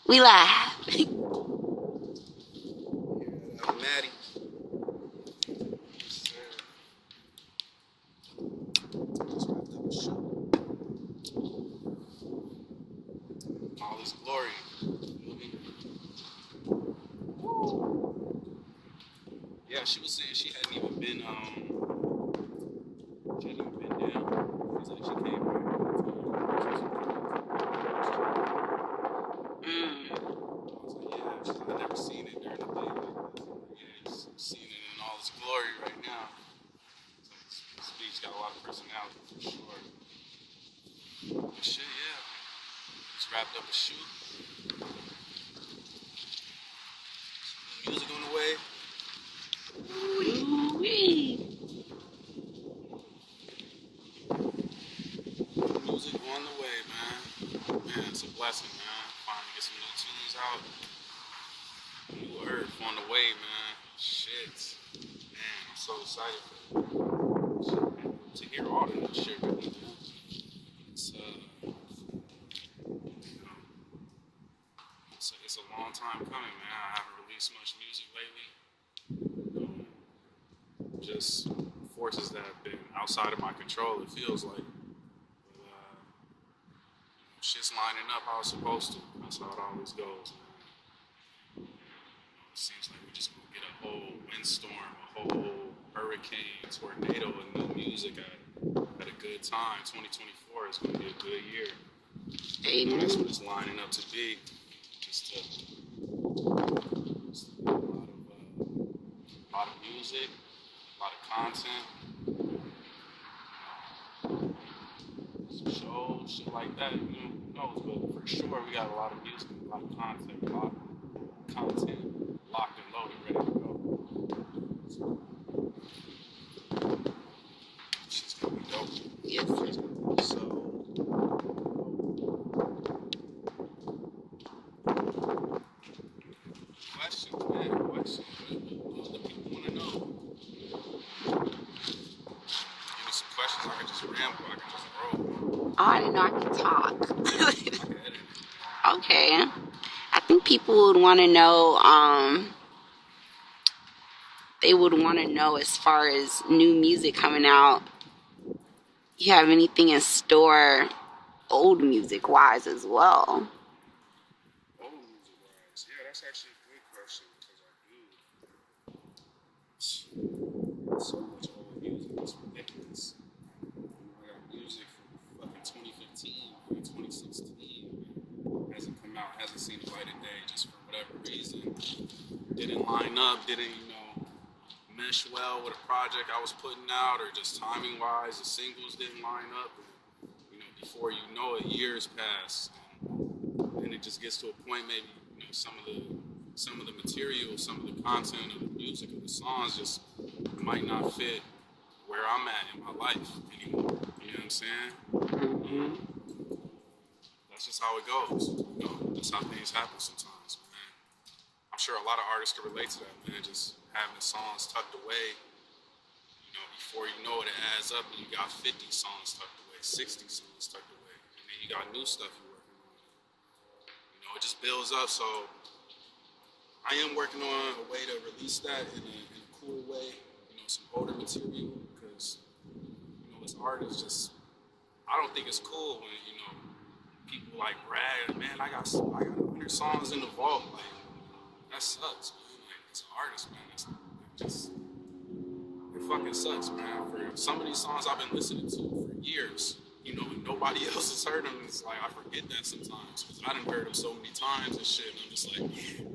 We live. Matty. Just wrapped up a show. All His glory. Yeah, she was saying she hadn't even been down. She's like she came back. I was like, yeah, she's like, I've never seen it during the day. Yeah, just seeing it in all its glory right now. This beach got a lot of personality for sure. But shit, yeah. Just wrapped up a shoot. Music on the way. Music on the way, man. Man, it's a blessing, man. Finally get some new tunes out. New earth on the way, man. Shit. Man, I'm so excited to hear all the new shit, really, man. It's a long time coming, man. I haven't released much music lately. Just forces that have been outside of my control, it feels like. But, shit's lining up how it's supposed to. That's how it always goes, man. It seems like we're just gonna get a whole windstorm, a whole hurricane, tornado, and new music at a good time. 2024 is gonna be a good year. Amen. That's what it's lining up to be. Just a lot of music, a lot of content, some shows, shit like that. Who knows? But for sure, we got a lot of music, a lot of content, locked and loaded, ready to go. Shit's gonna be dope. Yes. So. Questions. What do the people want to know? Give me some questions. I can just ramble. I can just roll. Oh, I didn't know I could talk. I can edit it. Okay. I think people would want to know, they would want to know as far as new music coming out. You have anything in store, old music wise as well? Old music wise. Yeah, that's actually a good question because I do so much old music. It's ridiculous. I got music from fucking 2015, 2016. Hasn't come out, hasn't seen the light of day just for whatever reason. Didn't line up, didn't, mesh well with a project I was putting out, or just timing wise, the singles didn't line up. And, before you know it, years pass. And it just gets to a point, maybe, some of the material, some of the content of the music of the songs just might not fit where I'm at in my life anymore. You know what I'm saying? Mm-hmm. That's just how it goes. That's how things happen sometimes, man. I'm sure a lot of artists can relate to that, man. Just having the songs tucked away, before you know it, it adds up, and you got 50 songs tucked away, 60 songs tucked away, and then you got new stuff you're working on. It just builds up. So I am working on a way to release that in a cool way, some older material, because as artists, just I don't think it's cool when people like brag, man, I got 100 songs in the vault. Like, that sucks, man. Like, as an artist, man, it fucking sucks, man. For some of these songs I've been listening to for years, and nobody else has heard them. It's like I forget that sometimes because I done heard them so many times and shit. And I'm just like, man,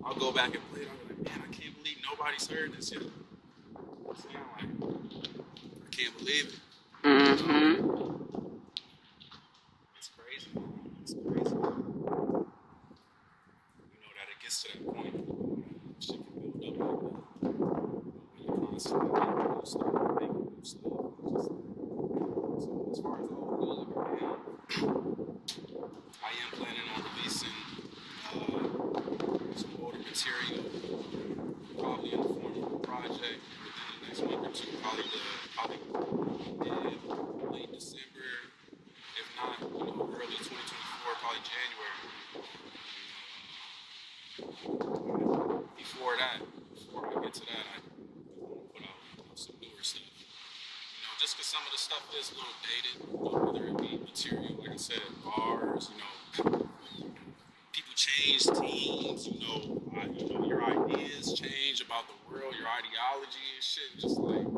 I'll go back and play it. I'm like, man, I can't believe nobody's heard this yet. I can't believe it. Mm-hmm. It's crazy. It's crazy. That it gets to that point. Shit can build up like that. When you're constantly making new stuff. So as far as old music, I am planning on releasing some older material, probably in the form of a project within the next week or two, probably late December, if not, early 2024. the stuff is a little dated, whether it be material, like I said, bars, people change teams, your ideas change about the world, your ideology and shit. Just like,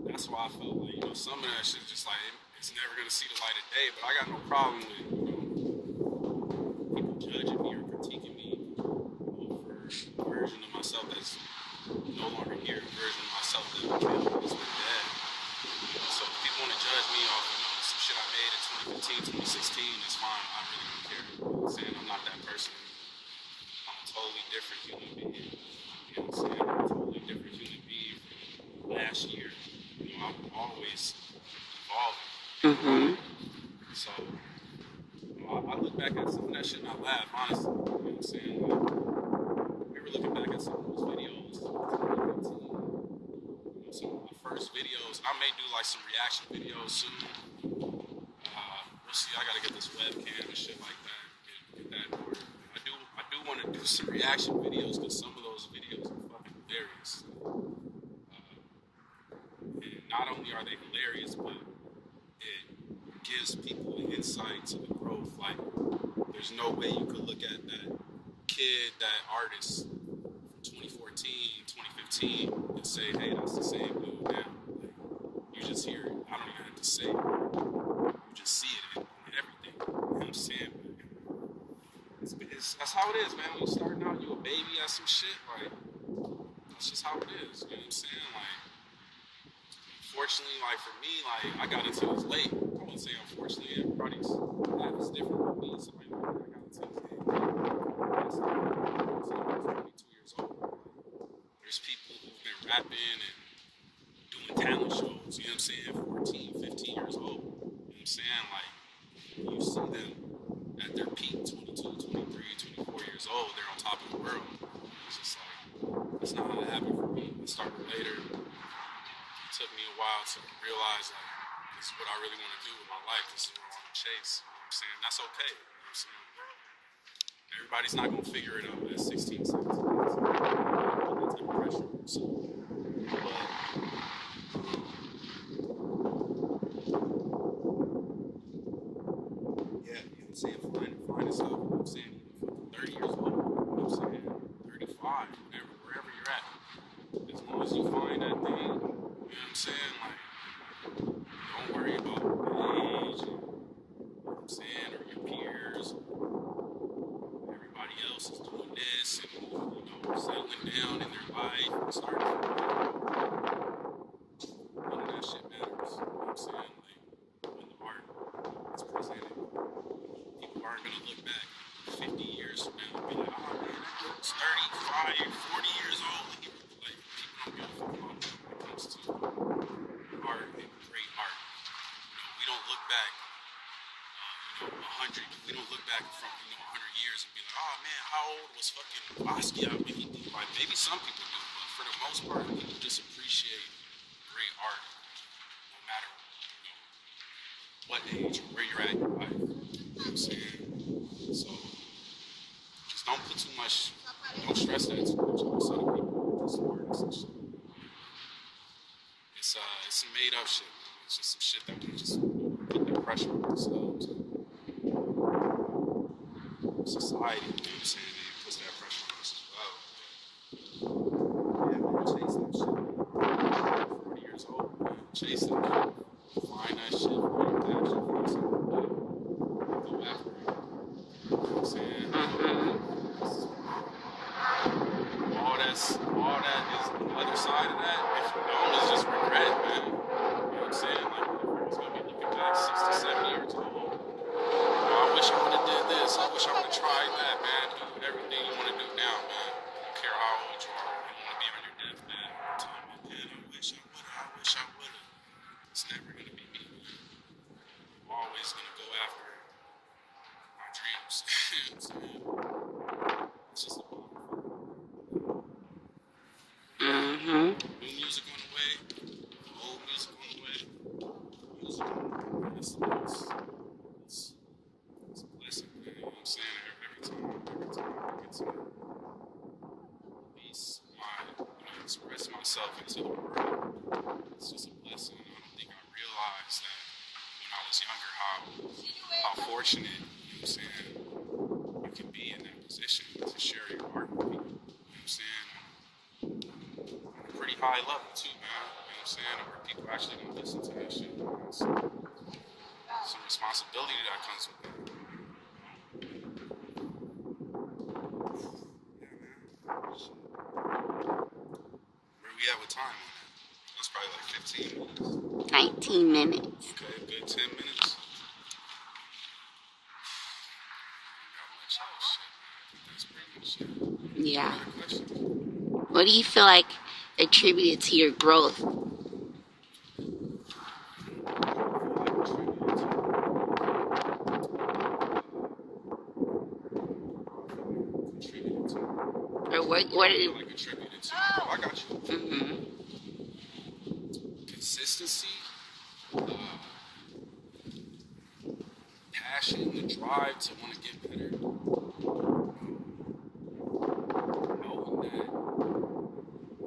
that's why I felt like, some of that shit just like, it's never gonna see the light of day, but I got no problem with, people judging me or critiquing me for a version of myself that's no longer here, a version of myself that has been dead. So if people want to judge me off, some shit I made in 2015, 2016, that's fine. I really don't care. I'm saying I'm not that person. I'm a totally different human being. You know what I'm saying? I'm a totally different human being from last year. I'm always evolving. Mm-hmm. So I look back at some of that shit and I laugh, honestly. You know what I'm saying? We were looking back at some of those videos, 2015. Some of my first videos. I may do like some reaction videos soon. We'll see. I gotta get this webcam and shit like that. Get that in order. I do want to do some reaction videos because some of those videos are fucking hilarious. And not only are they hilarious, but it gives people an insight to the growth. Like, there's no way you could look at that kid, that artist from 2014, 2015, and say, hey, that's the same dude now. Like, you just hear it. I don't even have to say it. You just see it in everything. You know what I'm saying? That's how it is, man. When you starting out, you a baby at some shit. Like, that's just how it is. You know what I'm saying? Like, unfortunately, like for me, like I got into this late. I wouldn't say unfortunately, everybody's life is different for me. So like, I got into this late. I was 22 years old. There's people who've been rapping and doing talent shows, you know what I'm saying, 14, 15 years old. You know what I'm saying? Like, you see them at their peak, 22, 23, 24 years old, they're on top of the world. It's just like, that's not how it happened for me. It started later. It took me a while to realize, like, this is what I really want to do with my life. This is what I want to chase. You know what I'm saying? That's okay. You know what I'm saying? Everybody's not going to figure it out at 16, 17. That's the pressure. So, but, yeah, you know what I'm saying? Finding stuff. You know what I'm saying? Even 30 years old. You know what I'm saying? 35, wherever you're at. As long as you find that thing, you know what I'm saying? Like, don't worry about the age, and, you know what I'm saying, or your peers. Everybody else is doing this and, settling down in their life and starting from none of that shit matters. You know what I'm saying? Like, when the art is presented, people aren't going to look back 50 years from now and be like, oh man, that dude was 35, 40 years old. Like, people don't give a fuck about that when it comes to art and great art. We don't look back, 100. We don't look back from 100 years and be like, oh man, how old was fucking Basquiat when he did? Like, maybe some people do, but for the most part, people just appreciate great art, no matter what age or where you're at in your life. You know what I'm saying? So just don't put too much. Don't stress that too much on some people. Just artists and shit. It's some made up shit. It's just some shit that we just put that pressure on themselves. Society, you know what I'm saying? It puts that pressure on us as well. Yeah, man, chase that shit. 40 years old, man. Chase that shit. Find that shit. Find your passion. Find something to do. Go after it. You know what I'm saying? All that is the other side of that. If you don't, it's just regret, man. You know what I'm saying? Like, it's gonna be looking back 60, 70 years old. I wish I would have did this. I wish I would have tried that, man. Do everything you want to do now, man. I don't care how old you are. You want to be on your deathbed all the time. Man, I wish I would have. I wish I would have. It's never going to be me, man. I'm always going to go after my dreams. You know what I'm saying? It's just a bomb. New music on the way. Old music on the way. Music on the way. It's a blessing, man. You know what I'm saying? Every time I get to release express myself into the world, it's just a blessing. I don't think I how fortunate, you know what I'm saying, you can be in that position to share your art with people. You know what I'm saying? On a pretty high level too, man. You know what I'm saying? Where people actually gonna listen to that shit. It's some responsibility that comes with that. Yeah, man. Where we at with time on that? That's probably like 15 minutes. 19 minutes. Okay, a good 10 minutes. Not much else, shit, man. I think that's pretty much it. Yeah. Other questions? What do you feel like attributed to your growth? Contributed to. Or what I did feel like attributed to. Oh, I got you. mm-hmm. Consistency, passion, the drive to want to get better. Knowing that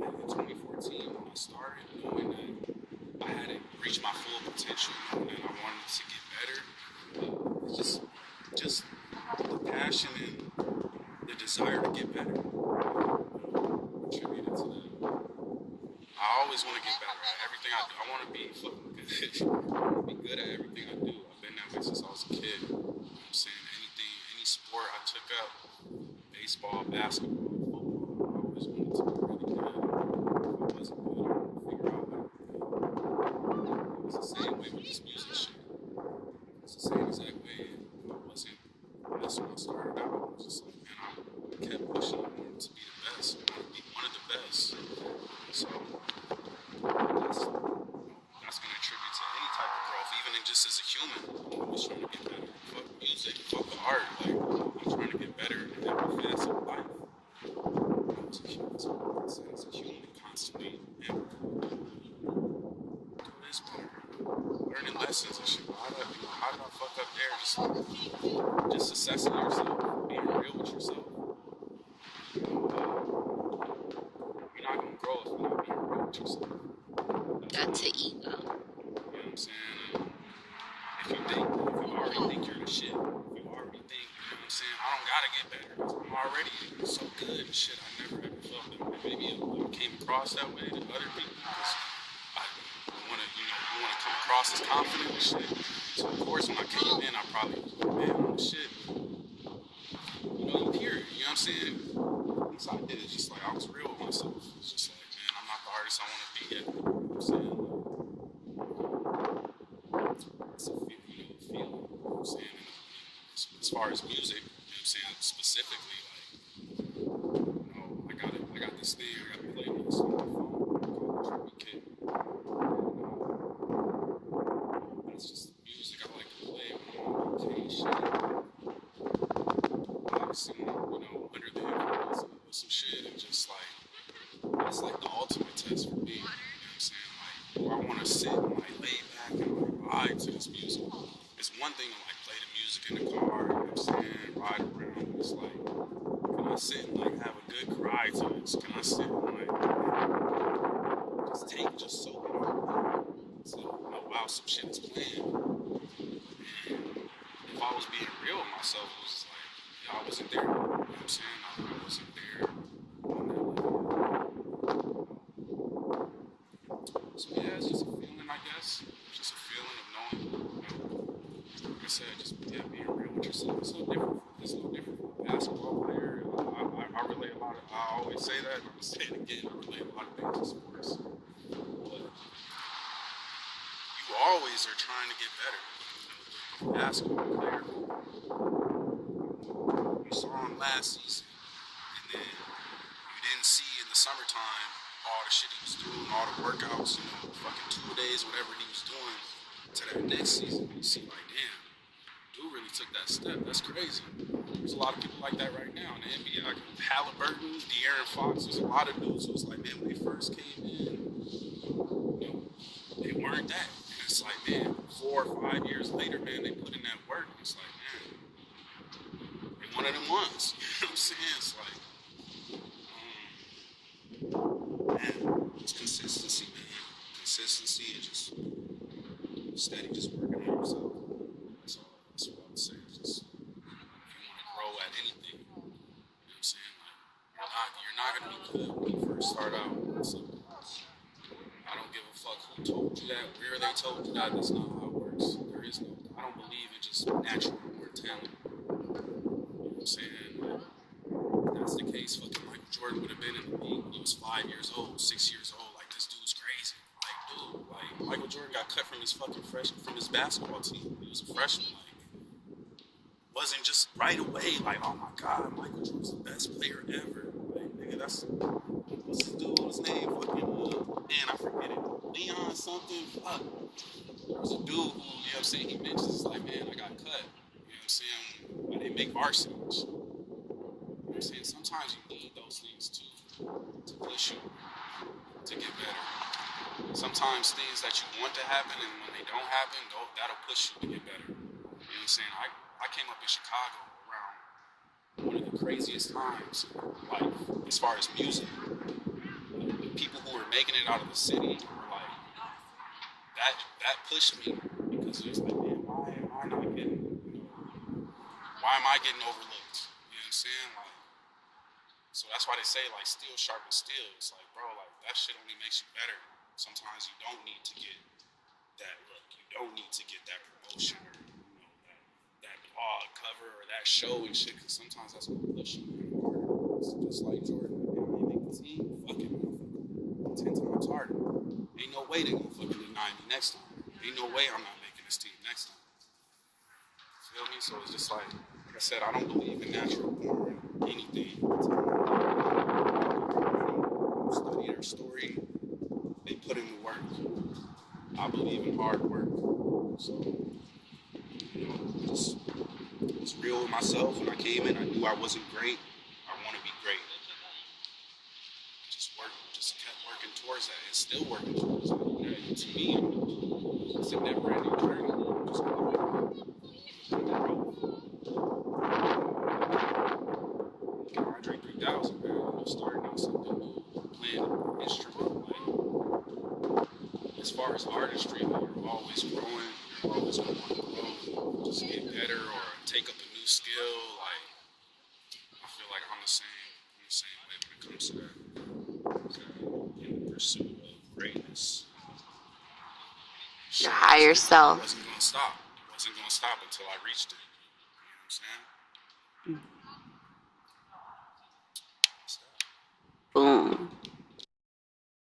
in 2014 when I started, knowing that I hadn't reached my full potential, knowing that I wanted to get better, just the passion and the desire to get better contributed to that. I always want to get better at everything I do. I want to be fucking good. I want to be good at everything I do. I've been that way since I was a kid. You know what I'm saying? Any sport I took up, baseball, basketball, football, I always wanted to be really good. If I wasn't good, I wanted to figure out how to be good. It was the same way with this music shit. It's the same exact way. I wasn't best when I started out. I was just like, man, I kept pushing. I wanted to be the best. I wanted to be one of the best. So that's going to attribute to any type of growth, even just as a human. I'm always trying to get better. Fuck music, fuck the art. Like, I'm trying to get better in every facet of life. As a human, constantly and doing this better, learning lessons and shit. How did I fuck up there? Just assessing yourself, being real with yourself. You're not gonna grow if you're not being real with yourself. That's an ego. You know what I'm saying? If you already think you're the shit, if you already think, you know what I'm saying, I don't gotta get better. I'm already so good and shit. I never ever felt that way. Maybe I came across that way to other people because I want to, you want to come across as confident and shit. So of course when I came in, I probably, man, I'm the shit. You hear it, you know what I'm saying? Once I did it, just like I was real with myself. It's just like, man, I'm not the artist I want to be yet. You know what I'm saying? It's a feeling, you know what I'm saying? As far as music, you know what I'm saying, specifically, like, I got this thing, I got a playlist on my phone called Trippy Kid. That's just the music I like to play when I'm on vacation. Obviously, under the influence of some shit and just like, that's like the ultimate test for me. You know what I'm saying? Like, do I want to sit and like lay back and like vibe to this music? It's one thing to like play the music in the car, you know what I'm saying, ride around. It's like, can I sit and like have a good cry to it? Can I sit and like just soak it all in? So, while some shit is playing. And if I was being real with myself, it was just like, I wasn't there. You know what I'm saying? I wasn't there on that level. So yeah, it's just a feeling, I guess. It's just a feeling of knowing, like I said, just being real with yourself. It's no different. It's no different from a basketball player. I relate a lot of, I always say that, and I'm going to say it again, I relate a lot of things to sports. But you always are trying to get better. A basketball player, you saw him last season, and then you didn't see in the summertime all the shit he was doing, all the workouts, fucking 2 days, whatever he was doing, to that next season. You see, like, damn, dude really took that step. That's crazy. There's a lot of people like that right now in the NBA, like Halliburton, De'Aaron Fox. There's a lot of dudes who's like, man, when they first came in, they weren't that. And it's like, man, 4 or 5 years later, man, they put in that work. It's like, man, they one of them ones. You know what I'm saying? It's like, man, it's consistency, man. Consistency and just steady, just working on yourself. told you that's not how it works. There is no. I don't believe in just natural born talent. You know what I'm saying? If that's the case, fucking Michael Jordan would have been in the league when he was 5 years old, 6 years old. Like, this dude's crazy. Like, dude, like Michael Jordan got cut from his fucking from his basketball team. He was a freshman. Like, wasn't just right away. Like, oh my god, Michael Jordan's the best player ever. Like, nigga, that's what's this dude's name? Fucking man, I forget it. Leon something. Fuck. There was a dude who, you know what I'm saying, he mentions like, man, I got cut. You know what I'm saying? I didn't make varsity. You know what I'm saying? Sometimes you need those things to push you to get better. Sometimes things that you want to happen and when they don't happen, that'll push you to get better. You know what I'm saying? I came up in Chicago around one of the craziest times, like, as far as music. The people who were making it out of the city were like, that pushed me because it was like, man, why am I not getting, why am I getting overlooked? You know what I'm saying? Like, so that's why they say, like, steel sharpens steel. It's like, bro, like, that shit only makes you better. Sometimes you don't need to get that look. You don't need to get that promotion or, that blog cover or that show and shit, because sometimes that's going to push you harder. It's just like Jordan, man, I ain't make the team. Fuck it, motherfucker. 10 times harder. Ain't no way they gonna fucking deny me next time. Ain't no way I'm not making this team next time. Feel me? So it's just like I said, I don't believe in natural born anything. Study their story, they put in the work. I believe in hard work. So, just was real with myself. When I came in, I knew I wasn't great. I want to be great. Just kept working towards that. It's still working towards that. To me, it's a never-ending journey. Just Andre 3000, man. Starting out something new, playing an instrument. Like, as far as artistry, like, you're always growing. You're always going to want to grow, just get better or take up a new skill. Like, I feel like I'm the same way when it comes to that. In the pursuit of greatness. Your higher self. It wasn't going to stop. It wasn't going to stop until I reached it. You know what I'm saying? Boom.